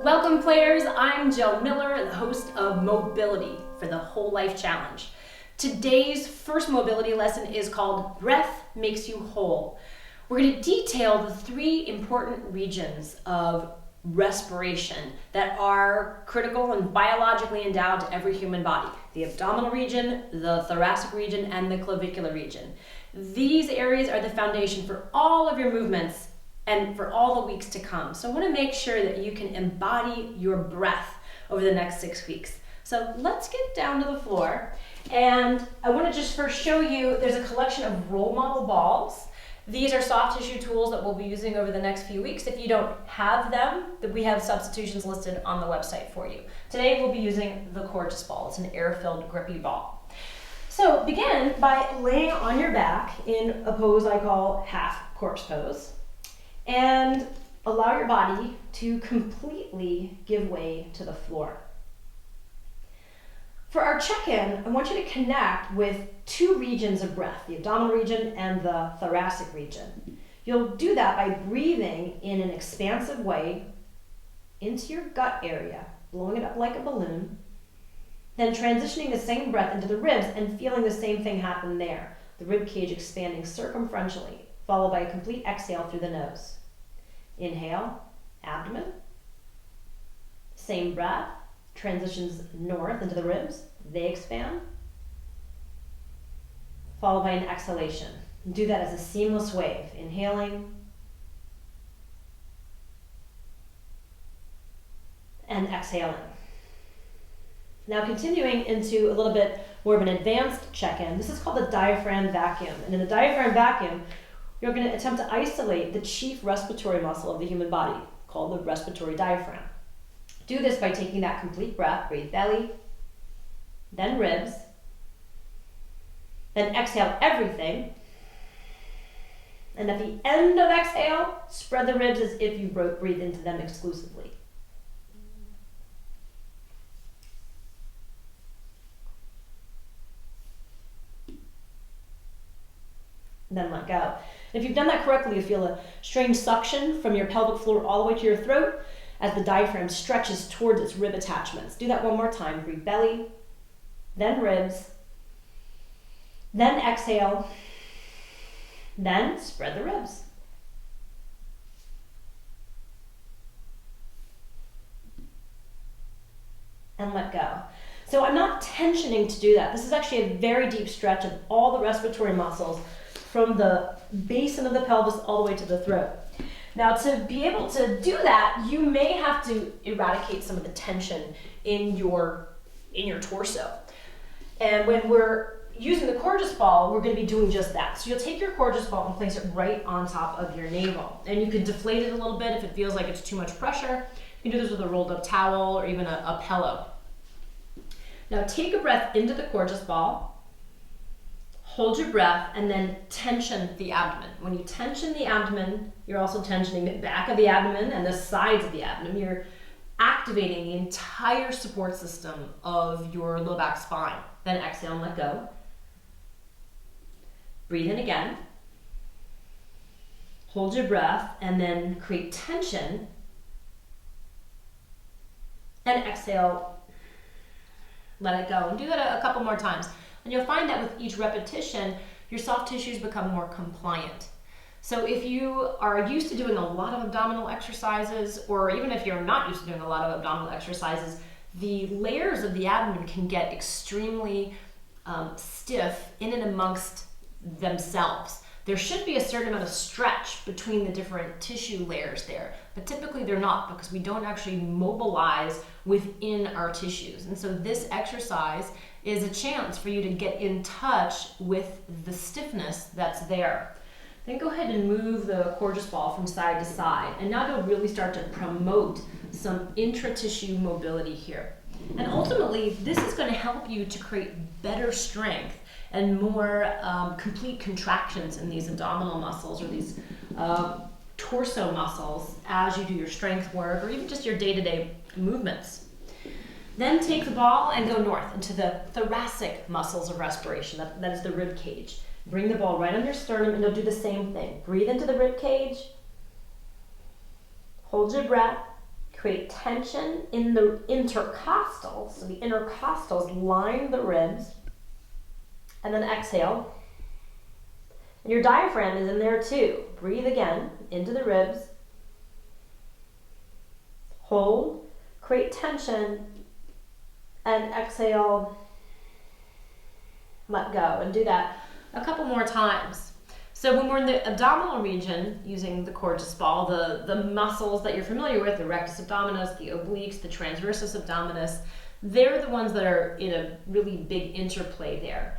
Welcome players, I'm Jill Miller, the host of Mobility for the Whole Life Challenge. Today's first mobility lesson is called Breath Makes You Whole. We're going to detail the three important regions of respiration that are critical and biologically endowed to every human body. The abdominal region, the thoracic region, and the clavicular region. These areas are the foundation for all of your movements and for all the weeks to come. So I want to make sure that you can embody your breath over the next 6 weeks. So let's get down to the floor. And I want to just first show you, there's a collection of role model balls. These are soft tissue tools that we'll be using over the next few weeks. If you don't have them, we have substitutions listed on the website for you. Today we'll be using the Gorgeous ball. It's an air-filled grippy ball. So begin by laying on your back in a pose I call half corpse pose. And allow your body to completely give way to the floor. For our check-in, I want you to connect with two regions of breath, the abdominal region and the thoracic region. You'll do that by breathing in an expansive way into your gut area, blowing it up like a balloon, then transitioning the same breath into the ribs and feeling the same thing happen there, the rib cage expanding circumferentially, followed by a complete exhale through the nose. Inhale, abdomen, same breath, transitions north into the ribs, they expand, followed by an exhalation. Do that as a seamless wave, inhaling and exhaling. Now continuing into a little bit more of an advanced check-in, this is called the diaphragm vacuum. And in the diaphragm vacuum, you're going to attempt to isolate the chief respiratory muscle of the human body, called the respiratory diaphragm. Do this by taking that complete breath, breathe belly, then ribs, then exhale everything, and at the end of exhale, spread the ribs as if you breathe into them exclusively. Then let go. If you've done that correctly, you feel a strange suction from your pelvic floor all the way to your throat as the diaphragm stretches towards its rib attachments. Do that one more time. Breathe belly, then ribs, then exhale, then spread the ribs. And let go. So I'm not tensioning to do that. This is actually a very deep stretch of all the respiratory muscles from the basin of the pelvis all the way to the throat. Now, to be able to do that, you may have to eradicate some of the tension in your torso. And when we're using the Gorgeous ball, we're going to be doing just that. So you'll take your Gorgeous ball and place it right on top of your navel. And you can deflate it a little bit if it feels like it's too much pressure. You can do this with a rolled up towel or even a pillow. Now take a breath into the Gorgeous ball. Hold your breath and then tension the abdomen. When you tension the abdomen, you're also tensioning the back of the abdomen and the sides of the abdomen. You're activating the entire support system of your low back spine. Then exhale and let go. Breathe in again. Hold your breath and then create tension. And exhale, let it go. And do that a couple more times. And you'll find that with each repetition, your soft tissues become more compliant. So if you are used to doing a lot of abdominal exercises, or even if you're not used to doing a lot of abdominal exercises, the layers of the abdomen can get extremely stiff in and amongst themselves. There should be a certain amount of stretch between the different tissue layers there, but typically they're not because we don't actually mobilize within our tissues. And so this exercise is a chance for you to get in touch with the stiffness that's there. Then go ahead and move the Gorgeous ball from side to side. And now you'll really start to promote some intra-tissue mobility here. And ultimately, this is going to help you to create better strength and more complete contractions in these abdominal muscles or these torso muscles as you do your strength work or even just your day-to-day movements. Then take the ball and go north into the thoracic muscles of respiration. That is the rib cage. Bring the ball right on your sternum and you'll do the same thing. Breathe into the rib cage. Hold your breath. create tension in the intercostals. So the intercostals line the ribs. And then exhale. And your diaphragm is in there too. Breathe again into the ribs. Hold, create tension, and exhale, let go. And do that a couple more times. So when we're in the abdominal region, using the gorgeous ball, the muscles that you're familiar with, the rectus abdominis, the obliques, the transversus abdominis, they're the ones that are in a really big interplay there.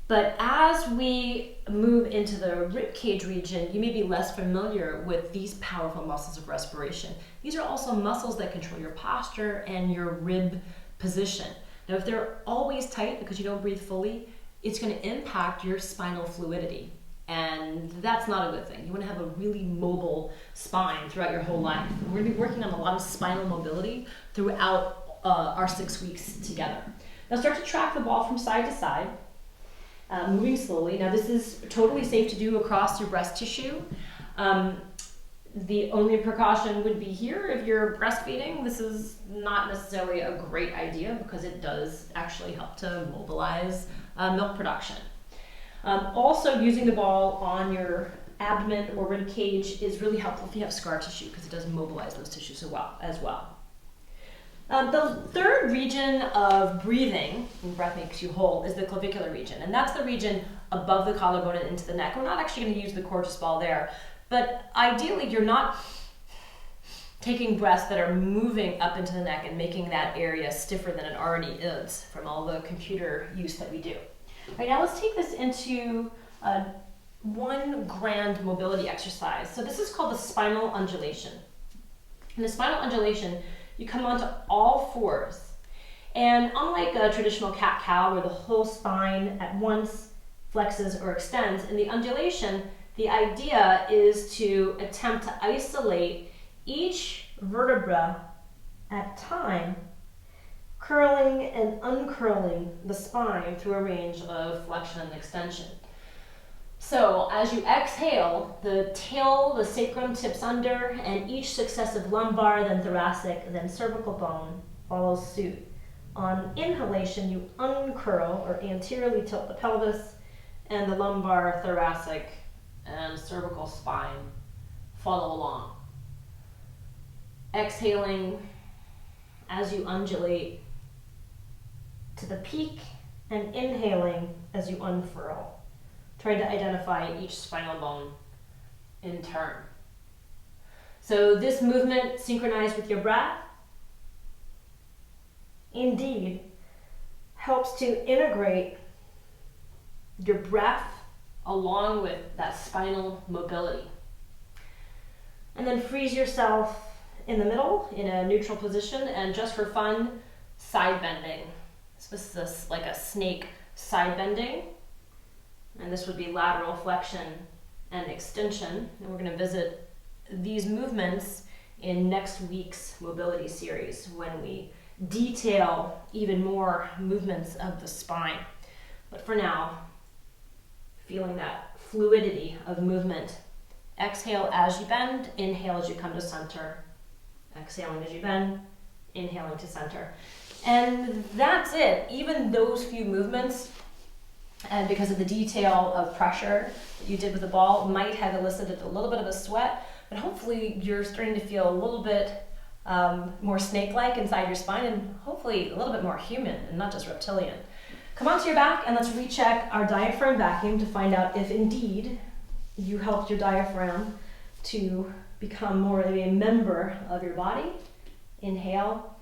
But as we move into the ribcage region, you may be less familiar with these powerful muscles of respiration. These are also muscles that control your posture and your rib position. Now, if they're always tight because you don't breathe fully, it's going to impact your spinal fluidity. And that's not a good thing. You want to have a really mobile spine throughout your whole life. We're going to be working on a lot of spinal mobility throughout our 6 weeks together. Now start to track the ball from side to side. Moving slowly. Now this is totally safe to do across your breast tissue. The only precaution would be here if you're breastfeeding. This is not necessarily a great idea because it does actually help to mobilize milk production. Also, using the ball on your abdomen or rib cage is really helpful if you have scar tissue because it does mobilize those tissues as well. The third region of breathing, and breath makes you whole, is the clavicular region. And that's the region above the collarbone and into the neck. We're not actually going to use the gorgeous ball there. But ideally, you're not taking breaths that are moving up into the neck and making that area stiffer than it already is from all the computer use that we do. All right, now let's take this into one grand mobility exercise. So this is called the spinal undulation. In the spinal undulation, you come onto all fours. And unlike a traditional cat-cow where the whole spine at once flexes or extends, in the undulation, the idea is to attempt to isolate each vertebra at a time, curling and uncurling the spine through a range of flexion and extension. So as you exhale, the tail, the sacrum tips under, and each successive lumbar, then thoracic, then cervical bone follows suit. On inhalation, you uncurl or anteriorly tilt the pelvis, and the lumbar, thoracic, and cervical spine follow along. Exhaling as you undulate to the peak, and inhaling as you unfurl, trying to identify each spinal bone in turn. So this movement synchronized with your breath indeed helps to integrate your breath along with that spinal mobility. And then freeze yourself in the middle in a neutral position, and just for fun, side bending. So this is like a snake side bending. And this would be lateral flexion and extension. And we're going to visit these movements in next week's mobility series when we detail even more movements of the spine. But for now, feeling that fluidity of movement. Exhale as you bend, inhale as you come to center. Exhaling as you bend, inhaling to center. And that's it. Even those few movements, and because of the detail of pressure that you did with the ball, might have elicited a little bit of a sweat, but hopefully you're starting to feel a little bit more snake-like inside your spine, and hopefully a little bit more human and not just reptilian. Come onto your back and let's recheck our diaphragm vacuum to find out if indeed you helped your diaphragm to become more of a member of your body. Inhale.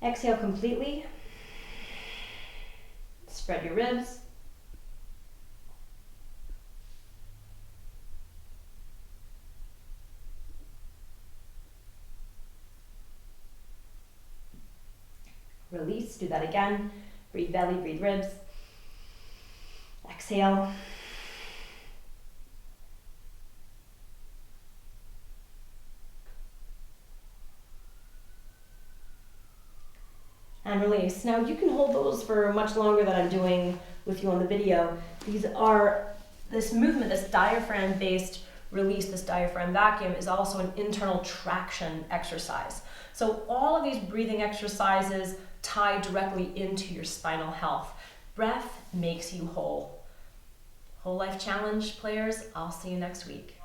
Exhale completely. Spread your ribs. Release, do that again. Breathe belly, breathe ribs. Exhale. And release. Now you can hold those for much longer than I'm doing with you on the video. This movement, this diaphragm-based release this diaphragm vacuum is also an internal traction exercise. So all of these breathing exercises tie directly into your spinal health. Breath makes you whole. Whole Life Challenge players, I'll see you next week.